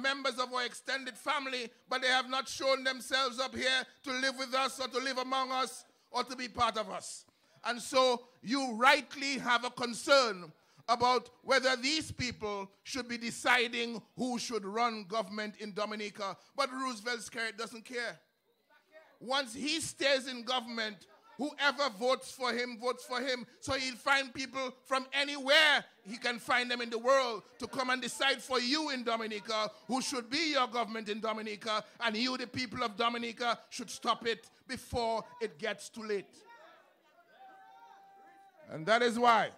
members of our extended family, but they have not shown themselves up here to live with us or to live among us or to be part of us. And so you rightly have a concern about whether these people should be deciding who should run government in Dominica. But Roosevelt Skerrit doesn't care. Once he stays in government, whoever votes for him, votes for him. So he'll find people from anywhere he can find them in the world to come and decide for you in Dominica who should be your government in Dominica, and you, the people of Dominica, should stop it before it gets too late. And that is why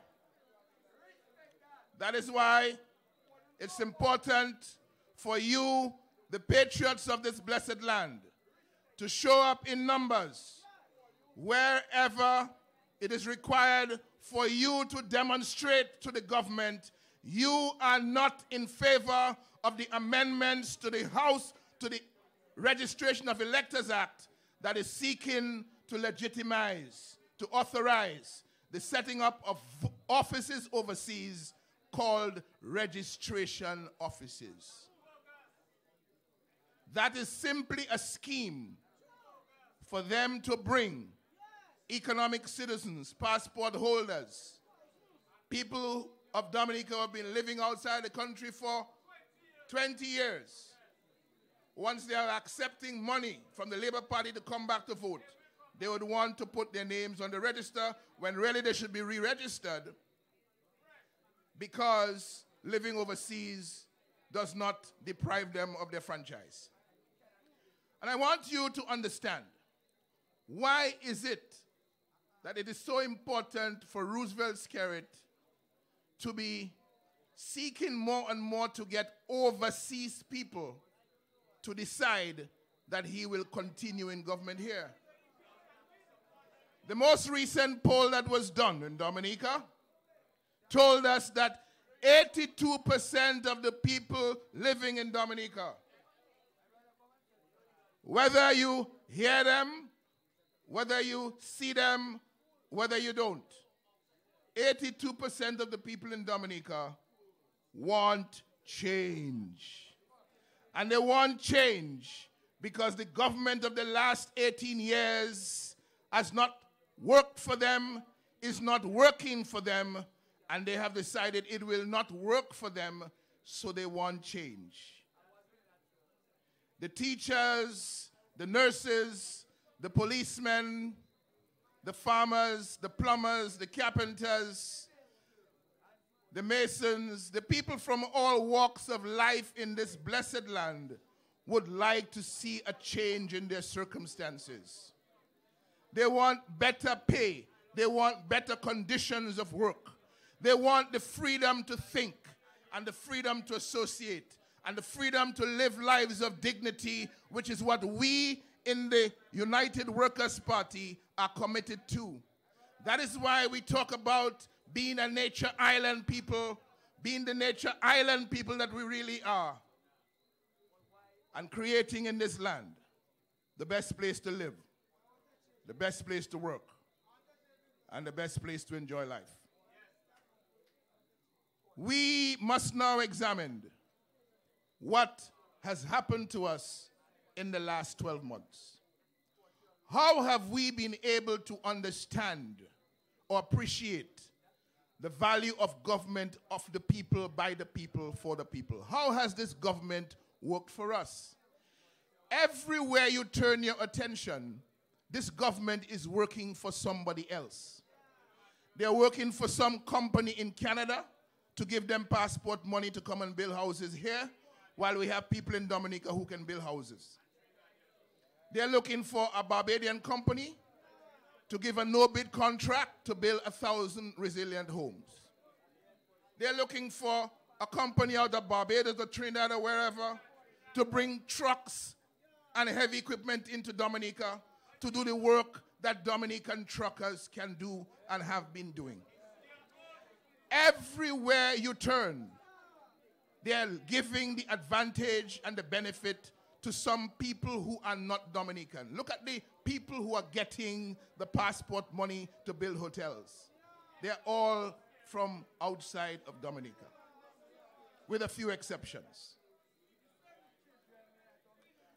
it's important for you, the patriots of this blessed land, to show up in numbers wherever it is required for you to demonstrate to the government you are not in favor of the amendments to the House, to the Registration of Electors Act that is seeking to legitimize, to authorize the setting up of offices overseas called registration offices. That is simply a scheme for them to bring economic citizens, passport holders, people of Dominica who have been living outside the country for 20 years. Once they are accepting money from the Labour Party to come back to vote, they would want to put their names on the register when really they should be re-registered, because living overseas does not deprive them of their franchise. And I want you to understand, why is it that it is so important for Roosevelt Skerrit to be seeking more and more to get overseas people to decide that he will continue in government here? The most recent poll that was done in Dominica told us that 82% of the people living in Dominica, whether you hear them, whether you see them, whether you don't, 82% of the people in Dominica want change. And they want change because the government of the last 18 years has not worked for them, is not working for them, and they have decided it will not work for them, so they want change. The teachers, the nurses, the policemen, the farmers, the plumbers, the carpenters, the masons, the people from all walks of life in this blessed land would like to see a change in their circumstances. They want better pay. They want better conditions of work. They want the freedom to think and the freedom to associate and the freedom to live lives of dignity, which is what we in the United Workers' Party are committed to. That is why we talk about being a nature island people, being the nature island people that we really are, and creating in this land the best place to live, the best place to work, and the best place to enjoy life. We must now examine what has happened to us in the last 12 months. How have we been able to understand or appreciate the value of government of the people, by the people, for the people? How has this government worked for us? Everywhere you turn your attention, this government is working for somebody else. They're working for some company in Canada to give them passport money to come and build houses here, while we have people in Dominica who can build houses. They're looking for a Barbadian company to give a no-bid contract to build 1,000 resilient homes. They're looking for a company out of Barbados or Trinidad or wherever to bring trucks and heavy equipment into Dominica to do the work that Dominican truckers can do and have been doing. Everywhere you turn, they're giving the advantage and the benefit to some people who are not Dominican. Look at the people who are getting the passport money to build hotels. They're all from outside of Dominica, with a few exceptions.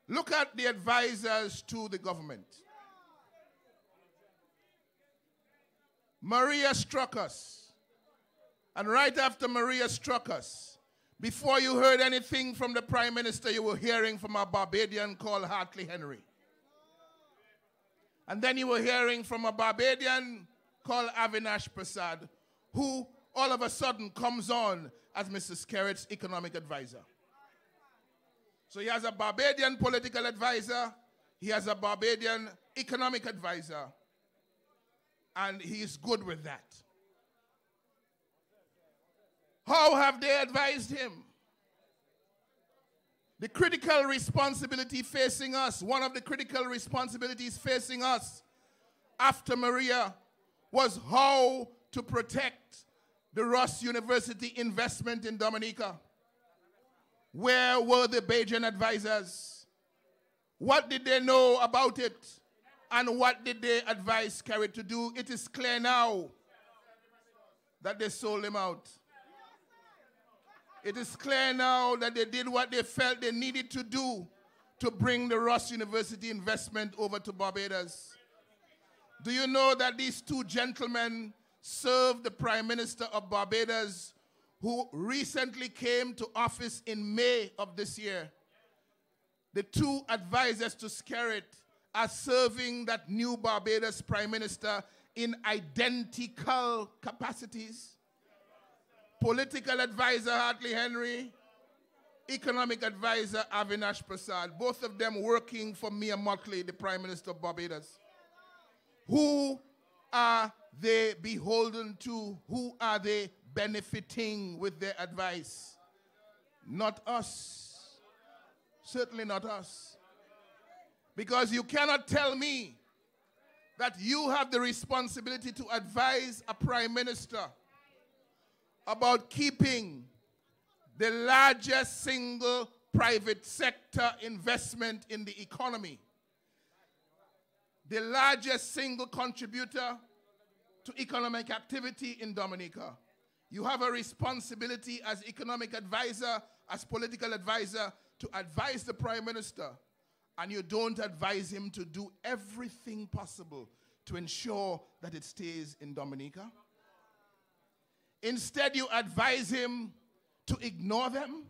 Look at the advisors to the government. Maria struck us. And right after Maria struck us, before you heard anything from the Prime Minister, you were hearing from a Barbadian called Hartley Henry. And then you were hearing from a Barbadian called Avinash Prasad, who all of a sudden comes on as Mr. Skerritt's economic advisor. So he has a Barbadian political advisor, he has a Barbadian economic advisor, and he is good with that. How have they advised him? The critical responsibility facing us, one of the critical responsibilities facing us after Maria was how to protect the Ross University investment in Dominica. Where were the Bajan advisors? What did they know about it? And what did they advise Skerritt to do? It is clear now that they sold him out. It is clear now that they did what they felt they needed to do to bring the Ross University investment over to Barbados. Do you know that these two gentlemen served the Prime Minister of Barbados, who recently came to office in May of this year? The two advisors to Skerritt are serving that new Barbados Prime Minister in identical capacities. Political advisor Hartley Henry, economic advisor Avinash Prasad, both of them working for Mia Mottley, the Prime Minister of Barbados. Who are they beholden to? Who are they benefiting with their advice? Not us. Certainly not us. Because you cannot tell me that you have the responsibility to advise a Prime Minister about keeping the largest single private sector investment in the economy, the largest single contributor to economic activity in Dominica. You have a responsibility as economic advisor, as political advisor, to advise the Prime Minister, and you don't advise him to do everything possible to ensure that it stays in Dominica. Instead, you advise him to ignore them,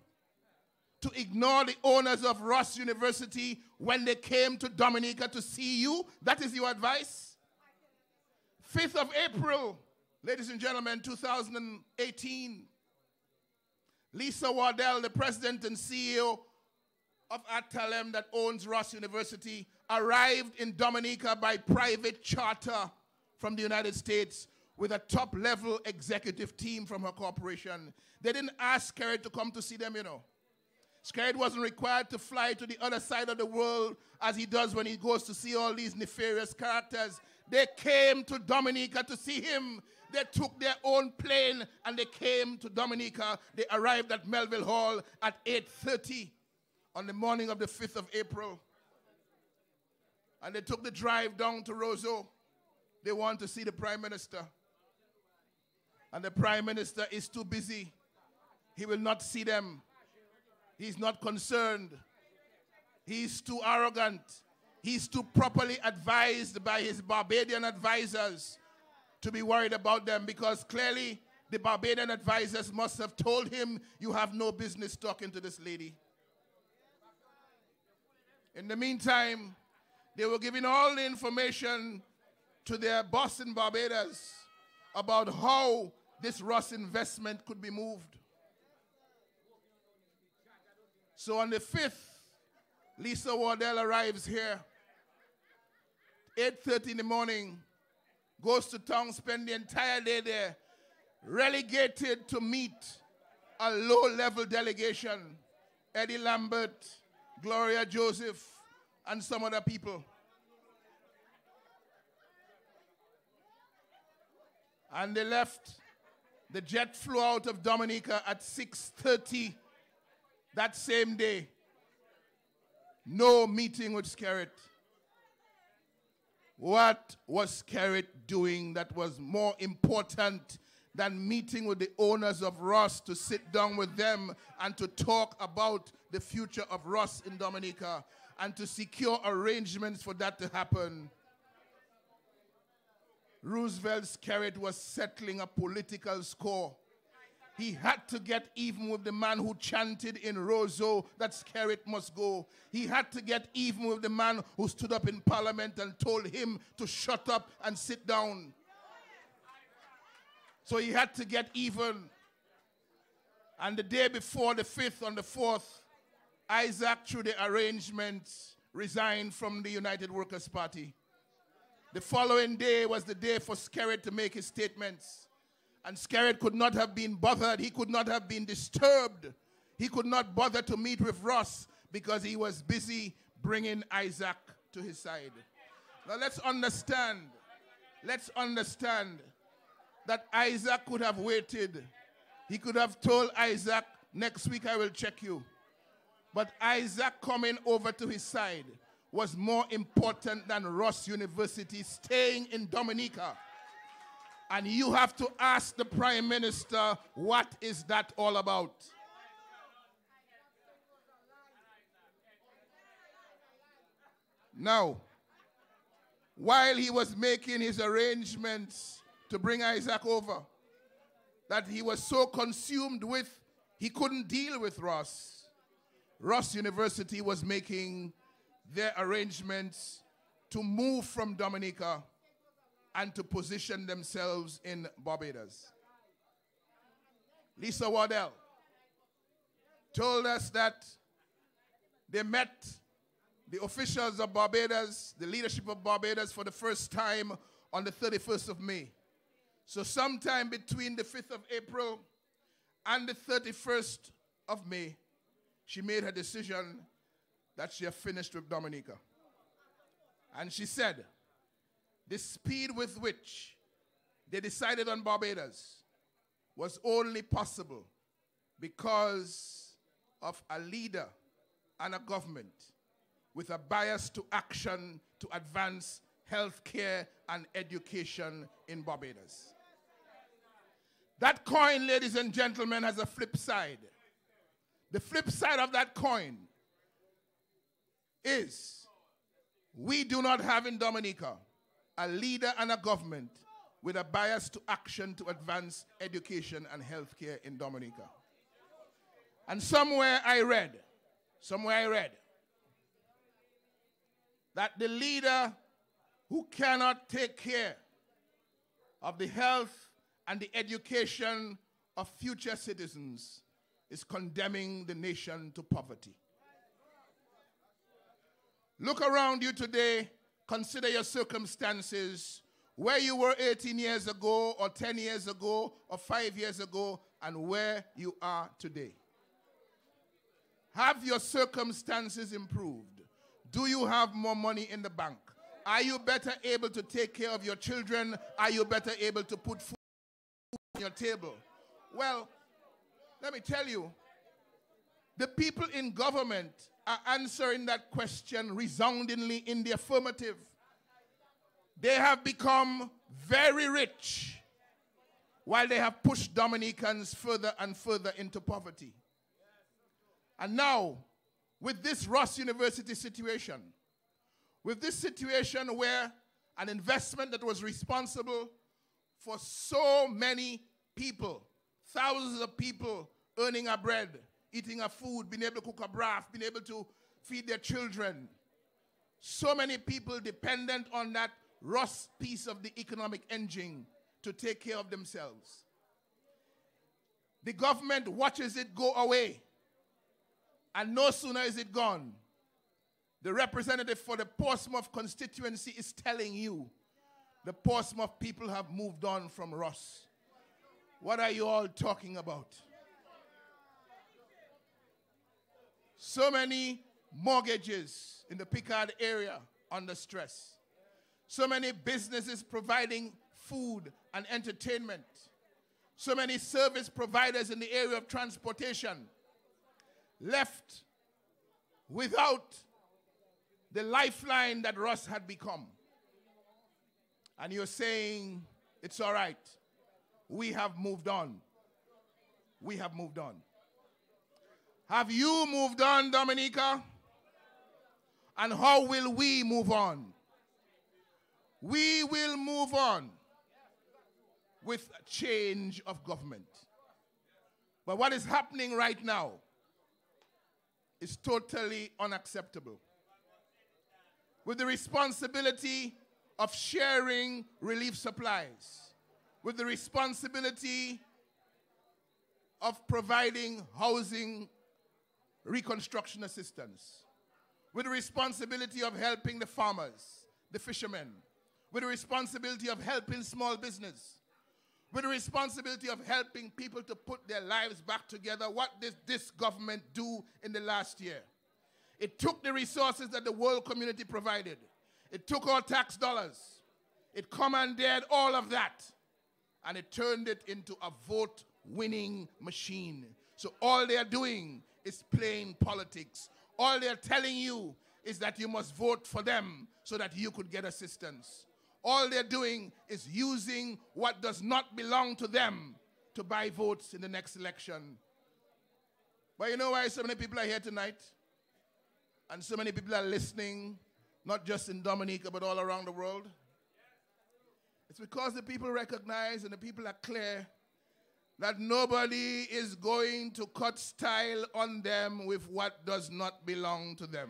to ignore the owners of Ross University when they came to Dominica to see you. That is your advice? 5th of April, ladies and gentlemen, 2018, Lisa Waddell, the president and CEO of Atalem that owns Ross University, arrived in Dominica by private charter from the United States with a top-level executive team from her corporation. They didn't ask Skerritt to come to see them, you know. Skerritt wasn't required to fly to the other side of the world as he does when he goes to see all these nefarious characters. They came to Dominica to see him. They took their own plane and they came to Dominica. They arrived at Melville Hall at 8:30 on the morning of the 5th of April. And they took the drive down to Roseau. They want to see the Prime Minister. And the Prime Minister is too busy. He will not see them. He's not concerned. He's too arrogant. He's too properly advised by his Barbadian advisors to be worried about them, because clearly the Barbadian advisors must have told him, you have no business talking to this lady. In the meantime, they were giving all the information to their boss in Barbados about how this Ross investment could be moved. So on the 5th, Lisa Waddell arrives here, 8:30 in the morning, goes to town, spend the entire day there, relegated to meet a low-level delegation, Eddie Lambert, Gloria Joseph, and some other people. And they left. The jet flew out of Dominica at 6:30 that same day. No meeting with Skerritt. What was Skerritt doing that was more important than meeting with the owners of Ross to sit down with them and to talk about the future of Ross in Dominica and to secure arrangements for that to happen. Roosevelt Skerritt was settling a political score. He had to get even with the man who chanted in Roseau that Skerritt must go. He had to get even with the man who stood up in Parliament and told him to shut up and sit down. So he had to get even. And the day before, the 5th, on the 4th, Isaac, through the arrangements, resigned from the United Workers' Party. The following day was the day for Skerritt to make his statements. And Skerritt could not have been bothered. He could not have been disturbed. He could not bother to meet with Ross because he was busy bringing Isaac to his side. Now let's understand that Isaac could have waited. He could have told Isaac, next week I will check you. But Isaac coming over to his side was more important than Ross University staying in Dominica. And you have to ask the Prime Minister, what is that all about? Now, while he was making his arrangements to bring Isaac over, that he was so consumed with, he couldn't deal with Ross. Ross University was making their arrangements to move from Dominica and to position themselves in Barbados. Lisa Waddell told us that they met the officials of Barbados, the leadership of Barbados, for the first time on the 31st of May. So sometime between the 5th of April and the 31st of May, she made her decision that she had finished with Dominica. And she said, the speed with which they decided on Barbados was only possible because of a leader and a government with a bias to action to advance health care and education in Barbados. That coin, ladies and gentlemen, has a flip side. The flip side of that coin is we do not have in Dominica a leader and a government with a bias to action to advance education and health care in Dominica. And somewhere I read that the leader who cannot take care of the health and the education of future citizens is condemning the nation to poverty. Look around you today, consider your circumstances, where you were 18 years ago, or 10 years ago, or 5 years ago, and where you are today. Have your circumstances improved? Do you have more money in the bank? Are you better able to take care of your children? Are you better able to put food on your table? Well, let me tell you, the people in government are answering that question resoundingly in the affirmative. They have become very rich while they have pushed Dominicans further and further into poverty. And now, with this Ross University situation, with this situation where an investment that was responsible for so many people, thousands of people earning a bread, eating a food, being able to cook a broth, being able to feed their children. So many people dependent on that Ross piece of the economic engine to take care of themselves. The government watches it go away, and no sooner is it gone, the representative for the Portsmouth constituency is telling you the Portsmouth people have moved on from Ross. What are you all talking about? So many mortgages in the Picard area under stress. So many businesses providing food and entertainment. So many service providers in the area of transportation left without the lifeline that Ross had become. And you're saying, it's all right. we have moved on. We have moved on. Have you moved on, Dominica? And how will we move on? We will move on with a change of government. But what is happening right now is totally unacceptable. With the responsibility of sharing relief supplies, with the responsibility of providing housing reconstruction assistance, with the responsibility of helping the farmers, the fishermen, with the responsibility of helping small business, with the responsibility of helping people to put their lives back together. What did this government do in the last year? It took the resources that the world community provided. It took our tax dollars. It commandeered all of that, and it turned it into a vote-winning machine. So all they're doing is playing politics. All they're telling you is that you must vote for them so that you could get assistance. All they're doing is using what does not belong to them to buy votes in the next election. But you know why so many people are here tonight? And so many people are listening, not just in Dominica, but all around the world? It's because the people recognize and the people are clear that nobody is going to cut style on them with what does not belong to them.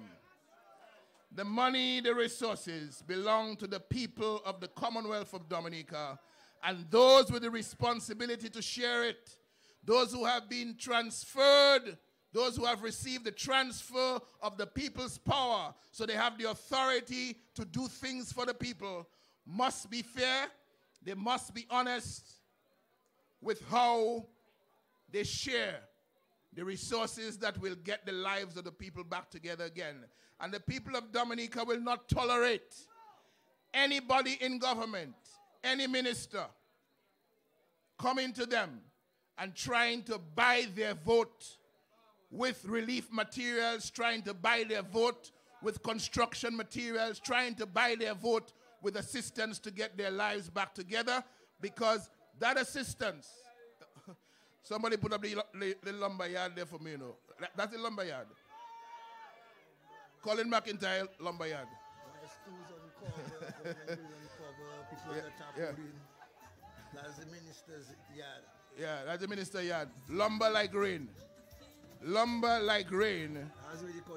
The money, the resources belong to the people of the Commonwealth of Dominica, and those with the responsibility to share it, those who have been transferred, those who have received the transfer of the people's power, so they have the authority to do things for the people, must be fair, they must be honest with how they share the resources that will get the lives of the people back together again. And the people of Dominica will not tolerate anybody in government, any minister, coming to them and trying to buy their vote with relief materials, trying to buy their vote with construction materials, trying to buy their vote with assistance to get their lives back together, because that assistance, somebody put up the lumber yard there for me, you know. That's the lumber yard. Colin McIntyre, lumber yard. That's the minister's yard. Yeah, that's the minister's yard. Lumber like rain. Lumber like rain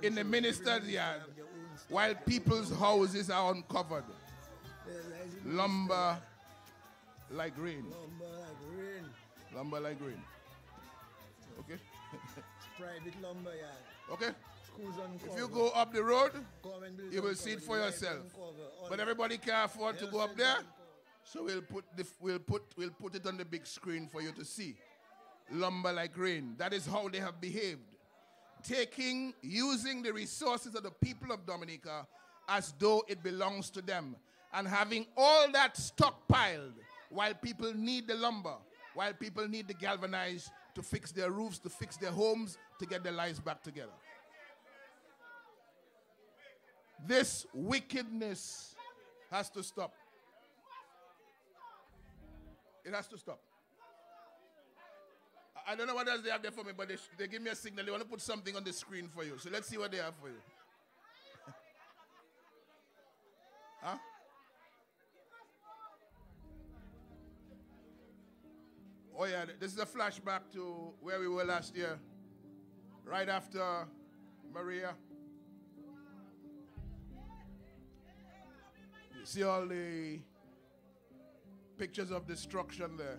in the minister's yard while people's houses are uncovered. Lumber like rain. Lumber like rain. Lumber like rain. Okay? It's private lumber yard. Okay? If you go up the road, you will see it for yourself. But everybody can't afford to go up there, so we'll put it on the big screen for you to see. Lumber like rain. That is how they have behaved. Using the resources of the people of Dominica as though it belongs to them, and having all that stockpiled while people need the lumber, while people need the galvanized to fix their roofs, to fix their homes, to get their lives back together. This wickedness has to stop. It has to stop. I don't know what else they have there for me, but they give me a signal. They want to put something on the screen for you. So let's see what they have for you. Huh? Oh yeah, this is a flashback to where we were last year, right after Maria. You see all the pictures of destruction there.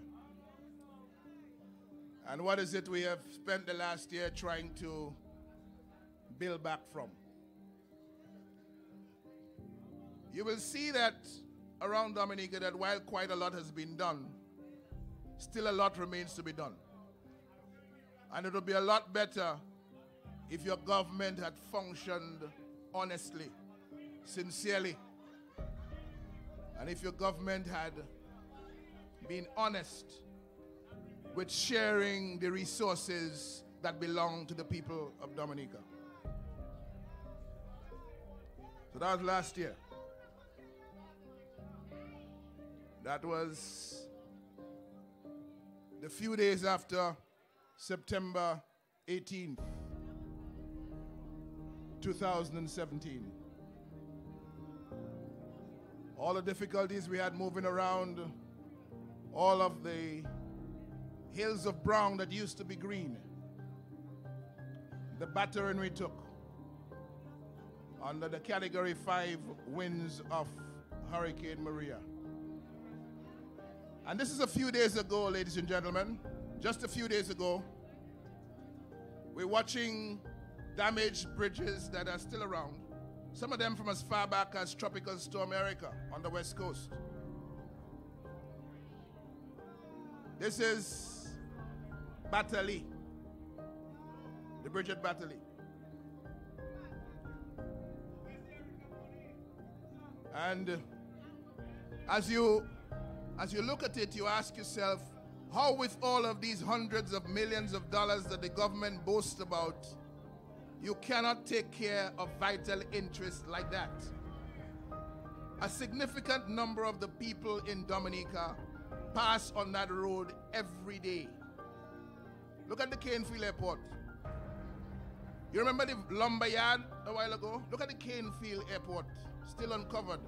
And what is it we have spent the last year trying to build back from? You will see that around Dominica that while quite a lot has been done, still a lot remains to be done. And it would be a lot better if your government had functioned honestly, sincerely. And if your government had been honest with sharing the resources that belong to the people of Dominica. So that was last year. That was the few days after September 18th, 2017. All the difficulties we had moving around, all of the hills of brown that used to be green, the battering we took under the Category 5 winds of Hurricane Maria. And this is a few days ago, ladies and gentlemen, just a few days ago. We're watching damaged bridges that are still around, some of them from as far back as Tropical Storm Erica on the West Coast. This is Batali, the bridge at Batali. And as you look at it, you ask yourself, how with all of these hundreds of millions of dollars that the government boasts about, you cannot take care of vital interests like that? A significant number of the people in Dominica pass on that road every day. Look at the Canefield Airport. You remember the lumber yard a while ago? Look at the Canefield Airport, still uncovered.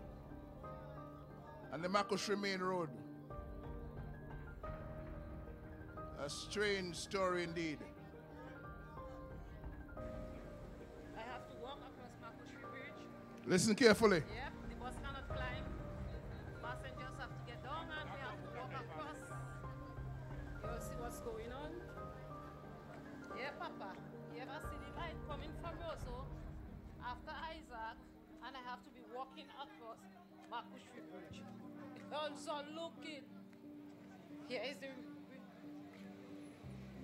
And the Makoshri Main Road. A strange story indeed. I have to walk across Makoshri Bridge. Listen carefully. Yep, the bus cannot climb. Passengers have to get down and we have to walk across. You see what's going on? Yeah, Papa. You ever see the light coming from Rosso after Isaac, and I have to be walking across Makoshri Bridge. Also, look it. Here is the.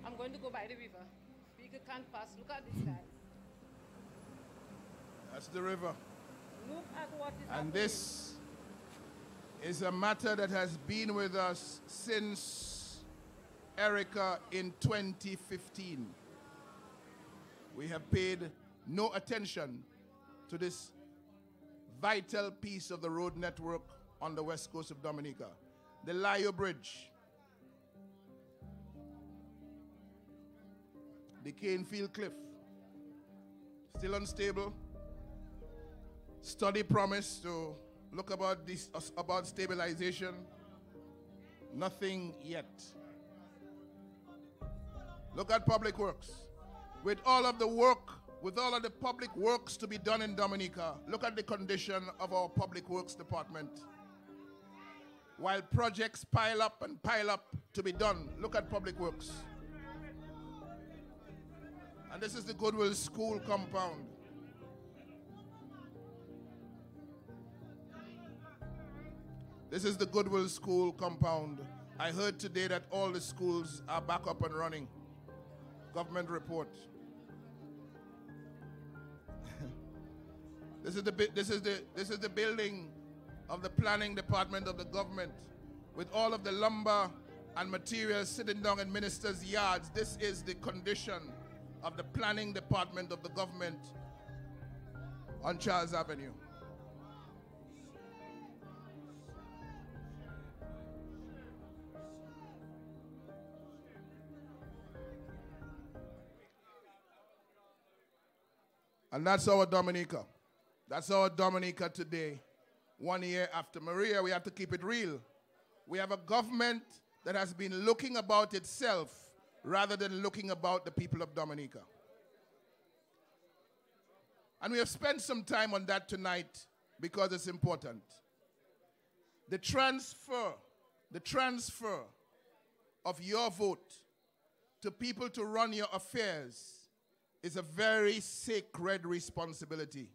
I'm going to go by the river. Vehicle can't pass. Look at this, guys. That's the river. Look at what is And happening. this is a matter that has been with us since Erica in 2015. We have paid no attention to this vital piece of the road network on the west coast of Dominica, the Layo Bridge. The Canefield Cliff, still unstable. Study promised to look about this, about stabilization. Nothing yet. Look at public works. With all of the work, with all of the public works to be done in Dominica, look at the condition of our public works department. While projects pile up to be done, look at public works. And this is the Goodwill School compound. This is the Goodwill School compound. I heard today that all the schools are back up and running. Government report. This is the building of the planning department of the government, with all of the lumber and materials sitting down in ministers' yards. This is the condition of the planning department of the government on Charles Avenue. And that's our Dominica. That's our Dominica today. 1 year after Maria, we have to keep it real. We have a government that has been looking about itself rather than looking about the people of Dominica. And we have spent some time on that tonight because it's important. The transfer of your vote to people to run your affairs is a very sacred responsibility.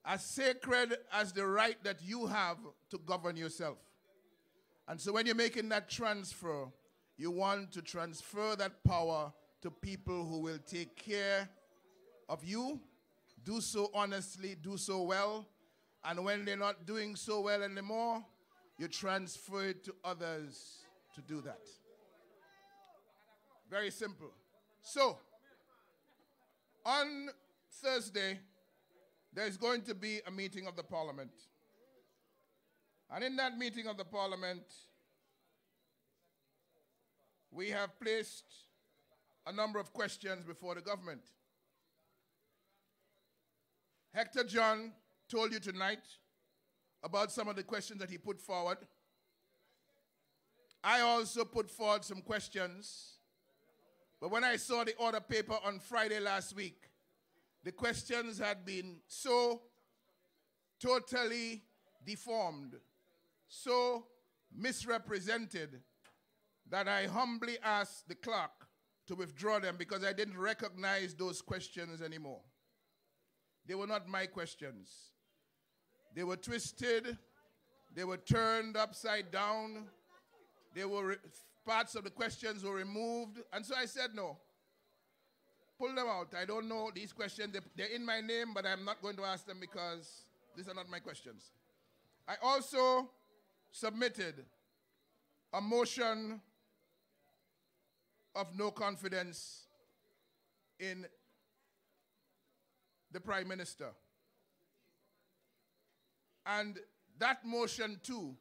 As sacred as the right that you have to govern yourself. And so when you're making that transfer, you want to transfer that power to people who will take care of you, do so honestly, do so well, and when they're not doing so well anymore, you transfer it to others to do that. Very simple. So, on Thursday, there's going to be a meeting of the Parliament. And in that meeting of the Parliament, we have placed a number of questions before the government. Hector John told you tonight about some of the questions that he put forward. I also put forward some questions, but when I saw the order paper on Friday last week, the questions had been so totally deformed, so misrepresented, that I humbly asked the clerk to withdraw them because I didn't recognize those questions anymore. They were not my questions. They were twisted, they were turned upside down, parts of the questions were removed, and so I said no. Pull them out. I don't know these questions. They're in my name, but I'm not going to ask them because these are not my questions. I also submitted a motion of no confidence in the Prime Minister. And that motion too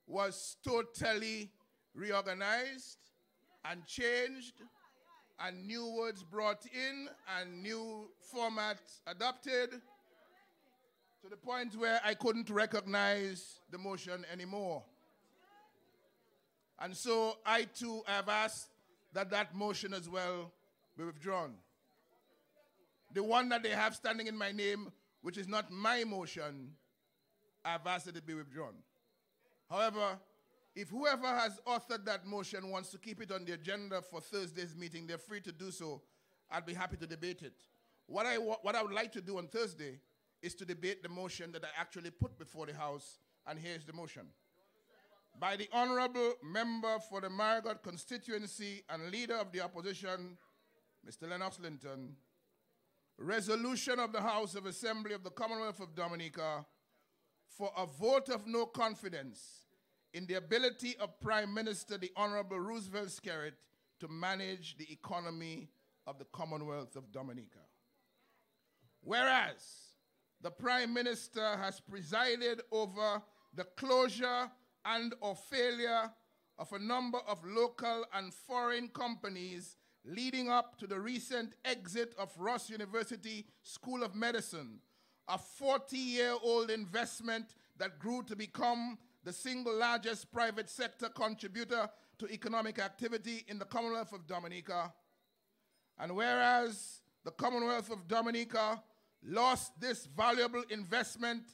was totally reorganized and changed, and new words brought in and new formats adopted to the point where I couldn't recognize the motion anymore. And so I too have asked that that motion as well be withdrawn. The one that they have standing in my name, which is not my motion, I've asked that it be withdrawn. However, if whoever has authored that motion wants to keep it on the agenda for Thursday's meeting, they're free to do so. I'd be happy to debate it. What I would like to do on Thursday is to debate the motion that I actually put before the House, and here's the motion. By the Honorable Member for the Marigot constituency and Leader of the Opposition, Mr. Lennox Linton, resolution of the House of Assembly of the Commonwealth of Dominica for a vote of no confidence in the ability of Prime Minister the Honorable Roosevelt Skerrit to manage the economy of the Commonwealth of Dominica. Whereas the Prime Minister has presided over the closure and or failure of a number of local and foreign companies leading up to the recent exit of Ross University School of Medicine, a 40-year-old investment that grew to become the single largest private sector contributor to economic activity in the Commonwealth of Dominica. And whereas the Commonwealth of Dominica lost this valuable investment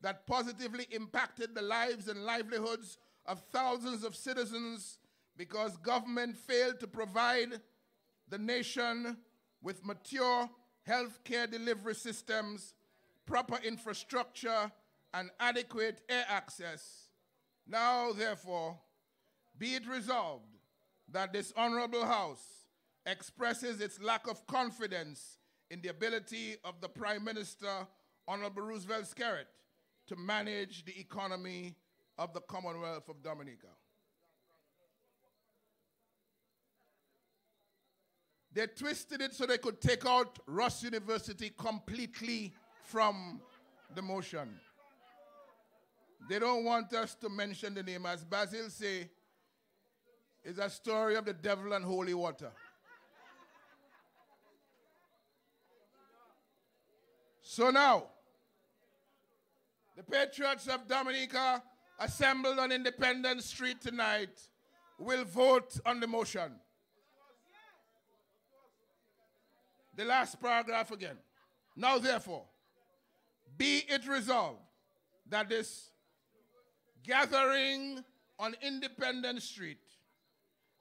that positively impacted the lives and livelihoods of thousands of citizens because government failed to provide the nation with mature healthcare delivery systems, proper infrastructure, and adequate air access. Now, therefore, be it resolved that this Honorable House expresses its lack of confidence in the ability of the Prime Minister, Honorable Roosevelt Skerrit, to manage the economy of the Commonwealth of Dominica. They twisted it so they could take out Ross University completely from the motion. They don't want us to mention the name. As Basil say, it's a story of the devil and holy water. So now, the Patriots of Dominica assembled on Independence Street tonight will vote on the motion. The last paragraph again. Now therefore, be it resolved that this gathering on Independence Street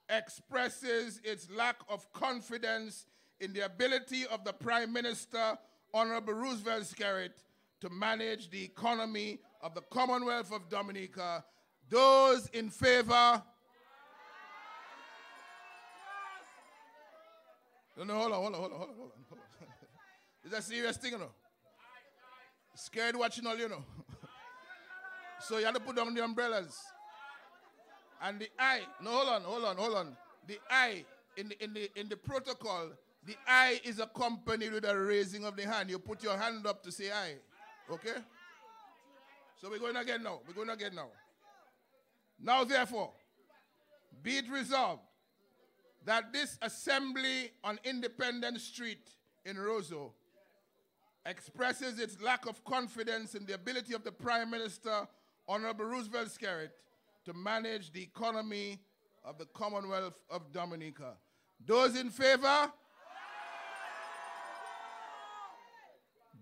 expresses its lack of confidence in the ability of the Prime Minister, Honorable Roosevelt Skerrit, to manage the economy of the Commonwealth of Dominica. Those in favor? No, hold on. It's a serious thing, you know. Scared watching all, you know. So you have to put down the umbrellas. And the I, no, hold on. The I, in the protocol, the I is accompanied with a raising of the hand. You put your hand up to say I. Okay? So we're going again now. Now, therefore, Be it resolved that this assembly on Independence Street in Roseau expresses its lack of confidence in the ability of the Prime Minister, Honorable Roosevelt Skerrit, to manage the economy of the Commonwealth of Dominica. Those in favor?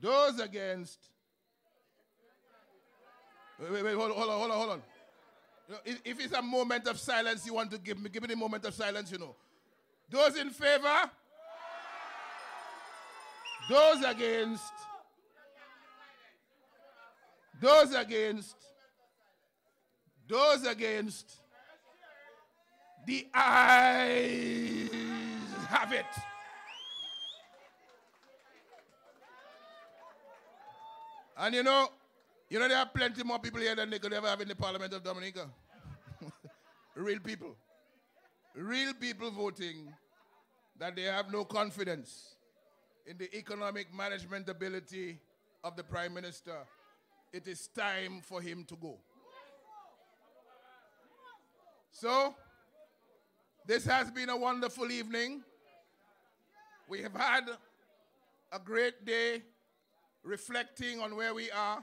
Those against? Wait, hold on. You know, if it's a moment of silence you want to give me a moment of silence, you know. Those in favor? Those against? Those against? Those against? The ayes have it. And you know there are plenty more people here than they could ever have in the Parliament of Dominica. Real people. Real people voting that they have no confidence in the economic management ability of the Prime Minister. It is time for him to go. So, this has been a wonderful evening. We have had a great day reflecting on where we are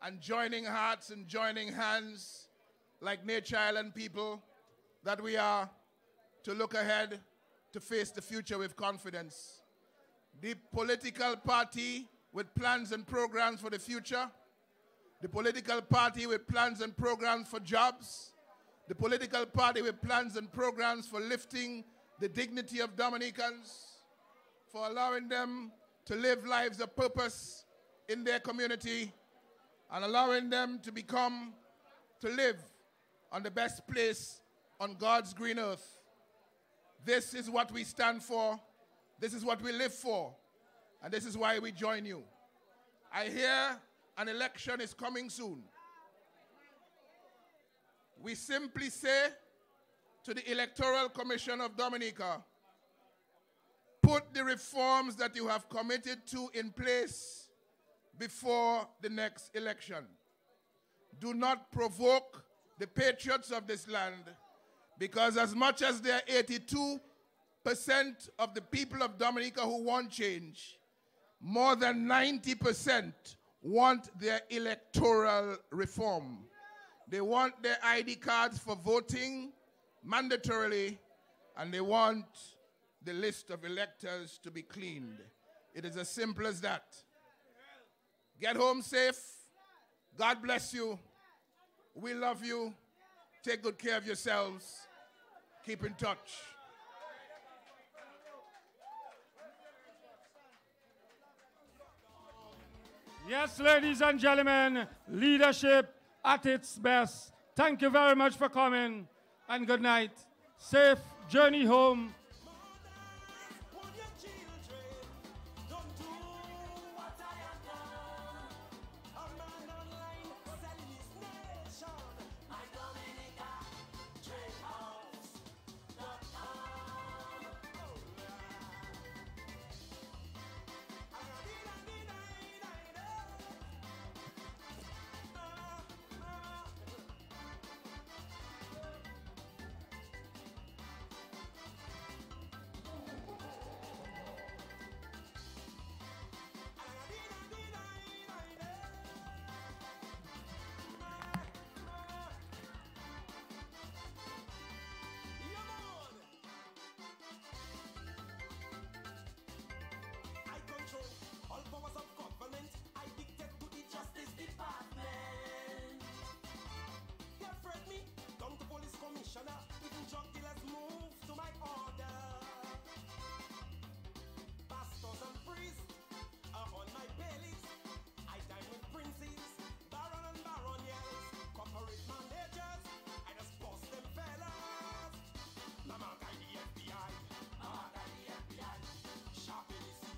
and joining hearts and joining hands like Nature Island people that we are to look ahead, to face the future with confidence. The political party with plans and programs for the future, the political party with plans and programs for jobs, the political party with plans and programs for lifting the dignity of Dominicans, for allowing them to live lives of purpose in their community, and allowing them to live on the best place on God's green earth. This is what we stand for. This is what we live for. And this is why we join you. I hear an election is coming soon. We simply say to the Electoral Commission of Dominica, put the reforms that you have committed to in place before the next election. Do not provoke the patriots of this land, because as much as there are 82% of the people of Dominica who want change, more than 90% want their electoral reform. They want their ID cards for voting mandatorily, and they want the list of electors to be cleaned. It is as simple as that. Get home safe. God bless you. We love you. Take good care of yourselves. Keep in touch. Yes, ladies and gentlemen, leadership at its best. Thank you very much for coming, and good night. Safe journey home.